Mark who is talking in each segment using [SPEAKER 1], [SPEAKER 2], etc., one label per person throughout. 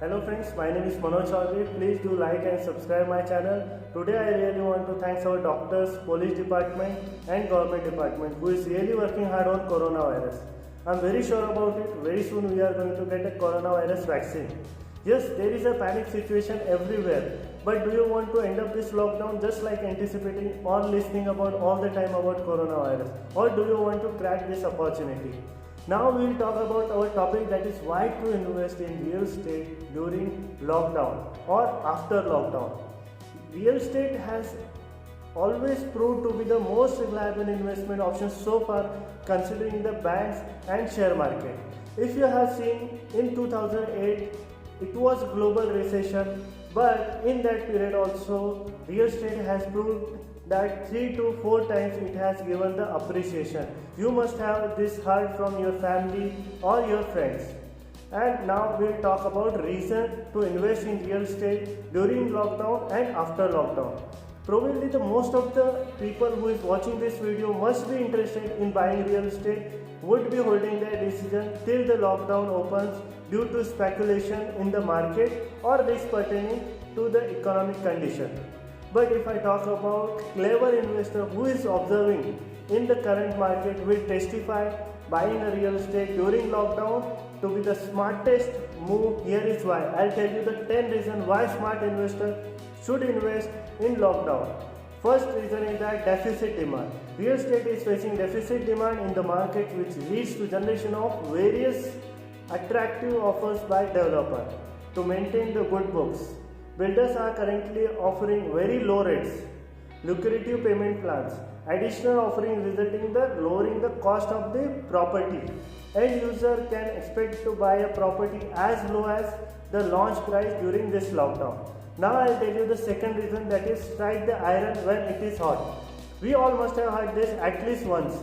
[SPEAKER 1] Hello friends, my name is Manoj Chaudhary. Please do like and subscribe my channel. Today I really want to thank our doctors, police department and government department who is really working hard on coronavirus. I am very sure about it. Very soon we are going to get a coronavirus vaccine. Yes, there is a panic situation everywhere. But do you want to end up this lockdown just like anticipating or listening about all the time about coronavirus? Or do you want to crack this opportunity? Now we will talk about our topic, that is why to invest in real estate during lockdown or after lockdown. Real estate has always proved to be the most reliable investment option so far, considering the banks and share market. If you have seen, in 2008 it was global recession, but in that period also real estate has proved that 3 to 4 times it has given the appreciation. You must have this heard from your family or your friends. And now we'll talk about reason to invest in real estate during lockdown and after lockdown. Probably the most of the people who is watching this video must be interested in buying real estate, would be holding their decision till the lockdown opens due to speculation in the market or risk pertaining to the economic condition. But if I talk about clever investor who is observing in the current market will testify buying a real estate during lockdown to be the smartest move. Here is why. I'll tell you the 10 reasons why smart investor should invest in lockdown. First reason is that deficit demand. Real estate is facing deficit demand in the market, which leads to generation of various attractive offers by developer to maintain the good books. Builders are currently offering very low rates, lucrative payment plans, additional offerings resulting in the lowering the cost of the property. End user can expect to buy a property as low as the launch price during this lockdown. Now I'll tell you the second reason, that is strike the iron when it is hot. We all must have heard this at least once,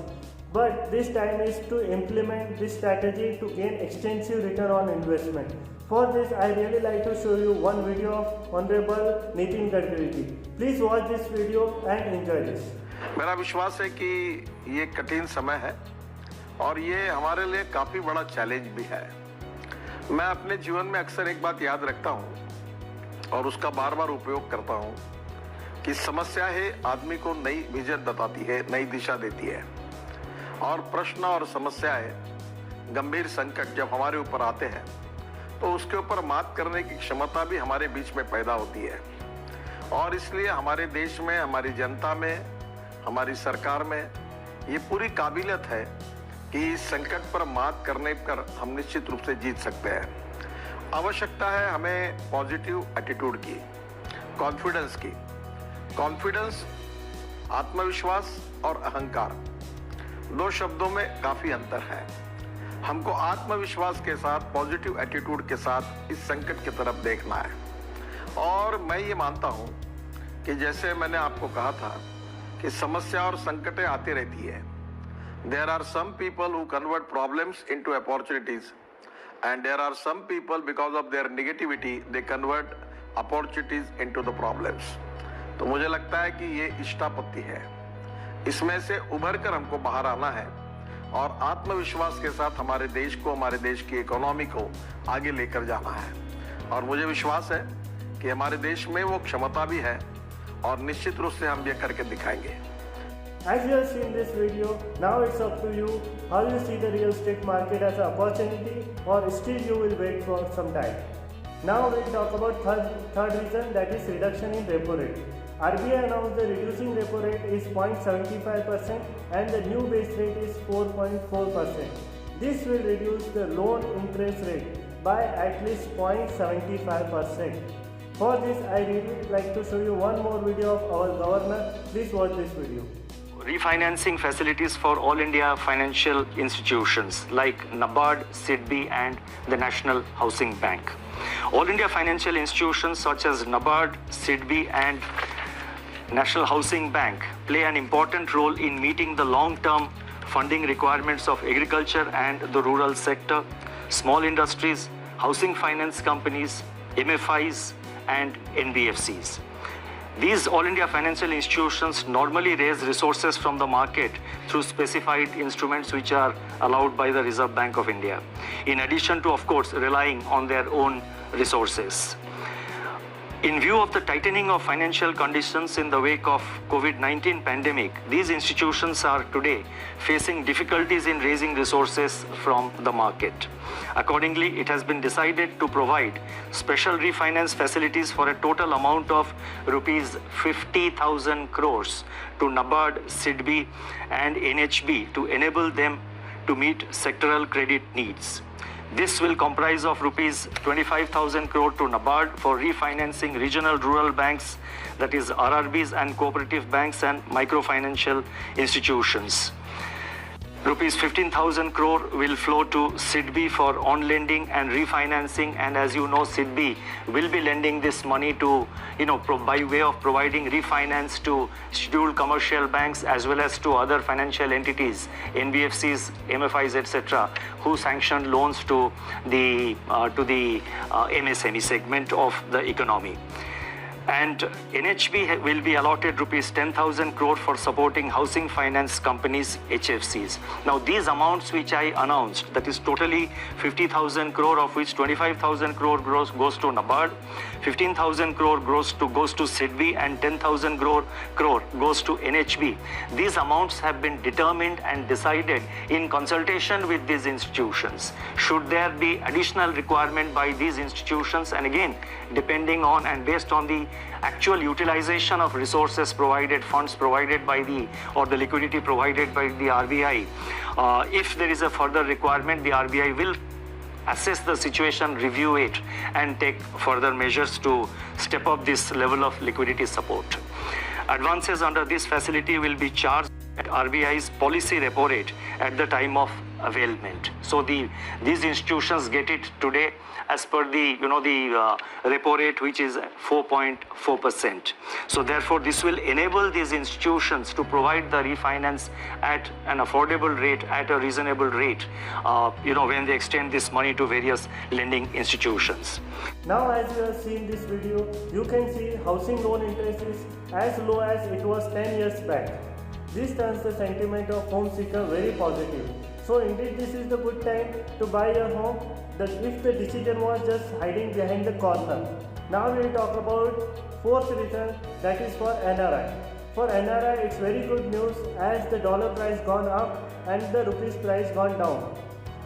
[SPEAKER 1] but this time is to implement this strategy to gain extensive return on investment. For this, I really like to show you one video of Honorable Nitin Gadkari ji. Please watch this video and enjoy this.
[SPEAKER 2] मेरा विश्वास है कि ये कठिन समय है और ये हमारे लिए काफ़ी बड़ा चैलेंज भी है। मैं अपने जीवन में अक्सर एक बात याद रखता हूँ और उसका बार बार उपयोग करता हूँ कि समस्या है आदमी को नई विजन बताती है, नई दिशा देती है। और प्रश्न और समस्याएं, गंभीर संकट जब हमारे ऊपर आते हैं तो उसके ऊपर मात करने की क्षमता भी हमारे बीच में पैदा होती है। और इसलिए हमारे देश में, हमारी जनता में, हमारी सरकार में ये पूरी काबिलियत है कि इस संकट पर मात करने पर हम निश्चित रूप से जीत सकते हैं। आवश्यकता है हमें पॉजिटिव एटीट्यूड की, कॉन्फिडेंस की। कॉन्फिडेंस, आत्मविश्वास और अहंकार, दो शब्दों में काफ़ी अंतर है। हमको आत्मविश्वास के साथ, पॉजिटिव एटीट्यूड के साथ इस संकट की तरफ देखना है। और मैं ये मानता हूँ कि जैसे मैंने आपको कहा था कि समस्या और संकटें आती रहती है। There are some people who convert problems into opportunities and there are some people because of their negativity they convert opportunities into the problems. तो मुझे लगता है कि ये इष्टापत्ति है, इसमें से उभर कर हमको बाहर आना है और आत्मविश्वास के साथ हमारे देश को, हमारे देश की इकोनॉमी को आगे लेकर जाना है। और मुझे विश्वास है कि हमारे देश में वो क्षमता भी है और निश्चित रूप से हम ये करके दिखाएंगे।
[SPEAKER 1] As you have seen this video, now it's up to you how you see the real estate market as an opportunity or still you will wait for some time. Now we'll talk about third reason, that is reduction in repo rate. RBI announced the reducing repo rate is 0.75% and the new base rate is 4.4%. This will reduce the loan interest rate by at least 0.75%. For this, I really like to show you one more video of our governor. Please watch this video.
[SPEAKER 3] Refinancing facilities for all India financial institutions like NABARD, SIDBI and the National Housing Bank. All India financial institutions such as NABARD, SIDBI and National Housing Bank play an important role in meeting the long-term funding requirements of agriculture and the rural sector, small industries, housing finance companies, MFIs and NBFCs. These All India financial institutions normally raise resources from the market through specified instruments which are allowed by the Reserve Bank of India, in addition to, of course, relying on their own resources. In view of the tightening of financial conditions in the wake of COVID-19 pandemic, these institutions are today facing difficulties in raising resources from the market. Accordingly, it has been decided to provide special refinance facilities for a total amount of rupees 50,000 crores to NABARD, SIDBI and NHB to enable them to meet sectoral credit needs. This will comprise of rupees 25,000 crore to NABARD for refinancing regional rural banks, that is RRBs and cooperative banks and microfinancial institutions. Rupees 15,000 crore will flow to SIDBI for on-lending and refinancing, and as you know, SIDBI will be lending this money to, by way of providing refinance to scheduled commercial banks as well as to other financial entities, NBFCs, MFIs, etc., who sanction loans to the MSME segment of the economy. And NHB will be allotted rupees 10,000 crore for supporting housing finance companies, HFCs. Now these amounts which I announced, that is totally 50,000 crore, of which 25,000 crore goes to NABARD, 15,000 crore goes to SIDBI and 10,000 crore goes to NHB. These amounts have been determined and decided in consultation with these institutions. Should there be additional requirement by these institutions, and again depending on and based on the actual utilization of resources provided, funds provided by the liquidity provided by the RBI, if there is a further requirement, the RBI will assess the situation, review it and take further measures to step up this level of liquidity support. Advances under this facility will be charged at RBI's policy repo rate at the time of availment. So these institutions get it today as per the repo rate, which is 4.4%. So therefore this will enable these institutions to provide the refinance at an affordable rate, at a reasonable rate, when they extend this money to various lending institutions.
[SPEAKER 1] Now as you have seen this video, you can see housing loan interest is as low as it was 10 years back. This turns the sentiment of home seeker very positive. So indeed this is the good time to buy your home, that if the decision was just hiding behind the corner. Now we will talk about fourth reason, that is for NRI. For NRI it's very good news as the dollar price gone up and the rupees price gone down.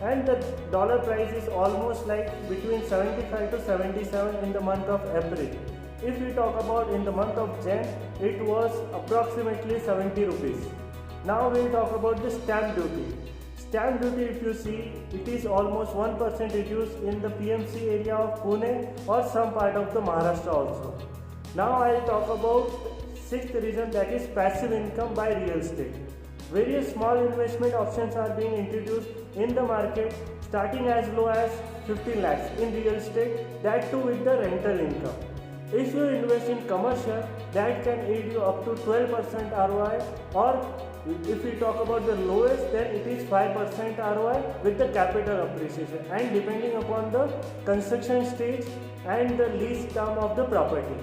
[SPEAKER 1] And the dollar price is almost like between 75 to 77 in the month of April. If we talk about in the month of Jan, it was approximately 70 rupees. Now we will talk about the stamp duty. Stamp duty, if you see, it is almost 1% reduced in the PMC area of Pune or some part of the Maharashtra also. Now I will talk about sixth reason, that is passive income by real estate. Various small investment options are being introduced in the market, starting as low as 15 lakhs in real estate, that too with the rental income. If you invest in commercial, that can aid you up to 12% ROI, or if we talk about the lowest, then it is 5% ROI with the capital appreciation, and depending upon the construction stage and the lease term of the property.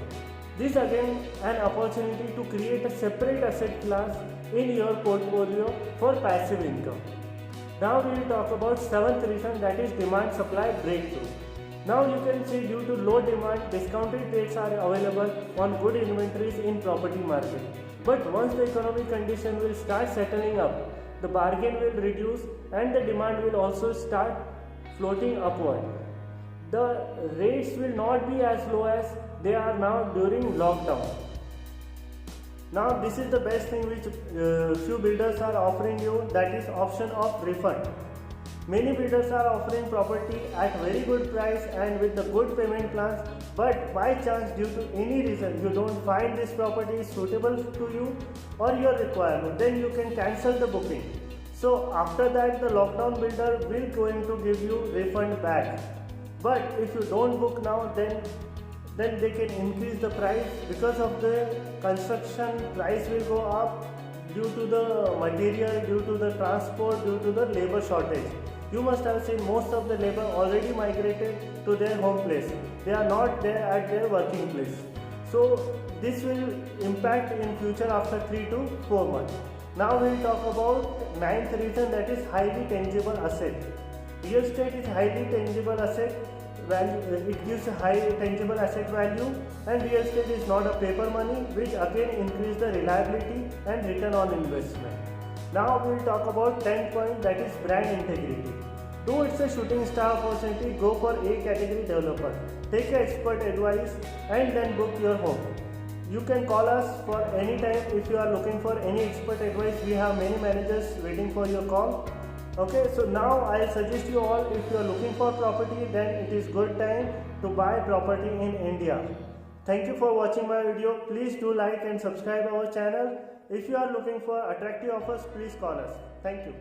[SPEAKER 1] This again an opportunity to create a separate asset class in your portfolio for passive income. Now we will talk about seventh reason, that is demand supply breakthrough. Now you can see, due to low demand, discounted rates are available on good inventories in property market. But once the economic condition will start settling up, the bargain will reduce and the demand will also start floating upward. The rates will not be as low as they are now during lockdown. Now this is the best thing which few builders are offering you, that is option of refund. Many builders are offering property at very good price and with the good payment plans, but by chance due to any reason you don't find this property suitable to you or your requirement, then you can cancel the booking. So after that the lockdown builder will going to give you refund back. But if you don't book now, then they can increase the price. Because of the construction, price will go up due to the material, due to the transport, due to the labor shortage. You must have seen most of the labor already migrated to their home place. They are not there at their working place. So this will impact in future after 3 to 4 months. Now we will talk about ninth reason, that is highly tangible asset. Real estate is highly tangible asset value. It gives a high tangible asset value, and real estate is not a paper money, which again increase the reliability and return on investment. Now we will talk about 10th point, that is brand integrity. Though it's a shooting star opportunity, go for A category developer. Take expert advice and then book your home. You can call us for any time if you are looking for any expert advice. We have many managers waiting for your call. Okay, so now I suggest you all, if you are looking for property, then it is good time to buy property in India. Thank you for watching my video. Please do like and subscribe our channel. If you are looking for attractive offers, please call us. Thank you.